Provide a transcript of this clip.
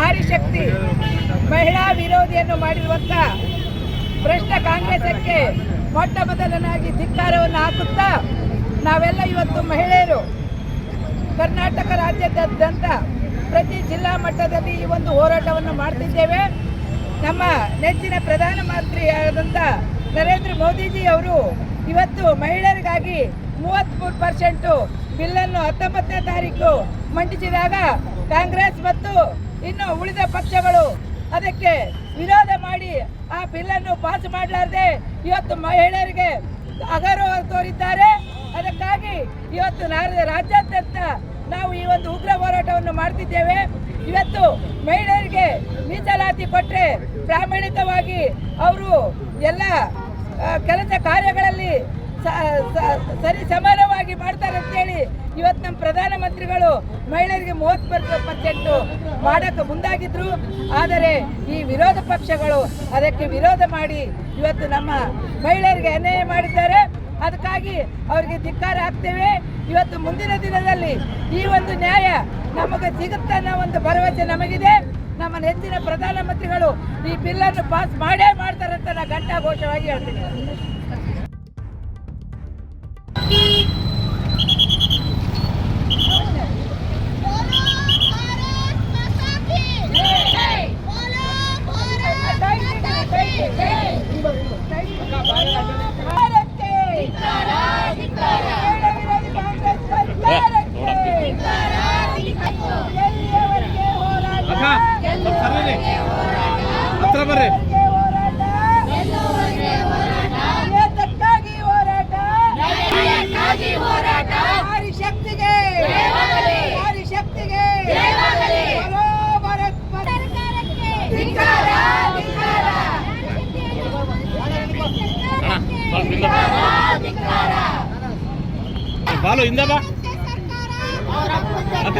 ನಾರಿ ಶಕ್ತಿ ಮಹಿಳಾ ವಿರೋಧಿಯನ್ನು ಮಾಡಿರುವಂಥ ಭ್ರಷ್ಟ ಕಾಂಗ್ರೆಸ್ಗೆ ಮೊಟ್ಟ ಮೊದಲನಾಗಿ ಧಿಕ್ಕಾರವನ್ನು ಹಾಕುತ್ತಾ ನಾವೆಲ್ಲ ಇವತ್ತು ಮಹಿಳೆಯರು ಕರ್ನಾಟಕ ರಾಜ್ಯಾದ್ಯಂತ ಪ್ರತಿ ಜಿಲ್ಲಾ ಮಟ್ಟದಲ್ಲಿ ಈ ಒಂದು ಹೋರಾಟವನ್ನು ಮಾಡ್ತಿದ್ದೇವೆ. ನಮ್ಮ ನೆಚ್ಚಿನ ಪ್ರಧಾನಮಂತ್ರಿಯಾದಂಥ ನರೇಂದ್ರ ಮೋದಿಜಿ ಅವರು ಇವತ್ತು ಮಹಿಳೆಯರಿಗಾಗಿ 33% ಬಿಲ್ಲನ್ನು 19ನೇ ತಾರೀಕು ಮಂಡಿಸಿದಾಗ ಕಾಂಗ್ರೆಸ್ ಮತ್ತು ಇನ್ನು ಉಳಿದ ಪಕ್ಷಗಳು ಅದಕ್ಕೆ ವಿರೋಧ ಮಾಡಿ ಆ ಬಿಲ್ಲನ್ನು ಪಾಸ್ ಮಾಡಲಾರದೆ ಇವತ್ತು ಮಹಿಳೆಯರಿಗೆ ಅಗೌರವ ತೋರಿದ್ದಾರೆ. ಅದಕ್ಕಾಗಿ ಇವತ್ತು ರಾಜ್ಯಾದ್ಯಂತ ನಾವು ಈ ಒಂದು ಉಗ್ರ ಹೋರಾಟವನ್ನು ಮಾಡ್ತಿದ್ದೇವೆ. ಇವತ್ತು ಮಹಿಳೆಯರಿಗೆ ಮೀಸಲಾತಿ ಕೊಟ್ಟರೆ ಪ್ರಾಮಾಣಿಕವಾಗಿ ಅವರು ಎಲ್ಲ ಕೆಲಸ ಕಾರ್ಯಗಳಲ್ಲಿ ಸರಿ ಸಮಾನವಾಗಿ ಮಾಡ್ತಾರೆ ಅಂತೇಳಿ ಇವತ್ತು ನಮ್ಮ ಪ್ರಧಾನಮಂತ್ರಿಗಳು ಮಹಿಳೆಯರಿಗೆ 30% ಮಾಡೋಕ್ಕೆ ಮುಂದಾಗಿದ್ರು. ಆದರೆ ಈ ವಿರೋಧ ಪಕ್ಷಗಳು ಅದಕ್ಕೆ ವಿರೋಧ ಮಾಡಿ ಇವತ್ತು ನಮ್ಮ ಮಹಿಳೆಯರಿಗೆ ಅನ್ಯಾಯ ಮಾಡಿದ್ದಾರೆ. ಅದಕ್ಕಾಗಿ ಅವರಿಗೆ ಧಿಕ್ಕಾರ ಹಾಕ್ತೇವೆ. ಇವತ್ತು ಮುಂದಿನ ದಿನದಲ್ಲಿ ಈ ಒಂದು ನ್ಯಾಯ ನಮಗೆ ಸಿಗುತ್ತೆ ಅನ್ನೋ ಒಂದು ಭರವಸೆ ನಮಗಿದೆ. ನಮ್ಮ ನೆಚ್ಚಿನ ಪ್ರಧಾನಮಂತ್ರಿಗಳು ಈ ಬಿಲ್ಲನ್ನು ಪಾಸ್ ಮಾಡೇ ಮಾಡ್ತಾರೆ ಅಂತ ನಾನು ಘಂಟಾಘೋಷವಾಗಿ ಹೇಳ್ತೀನಿ. ಬಾಲು ಇಂದ ಬಾ ಅಕ್ಕ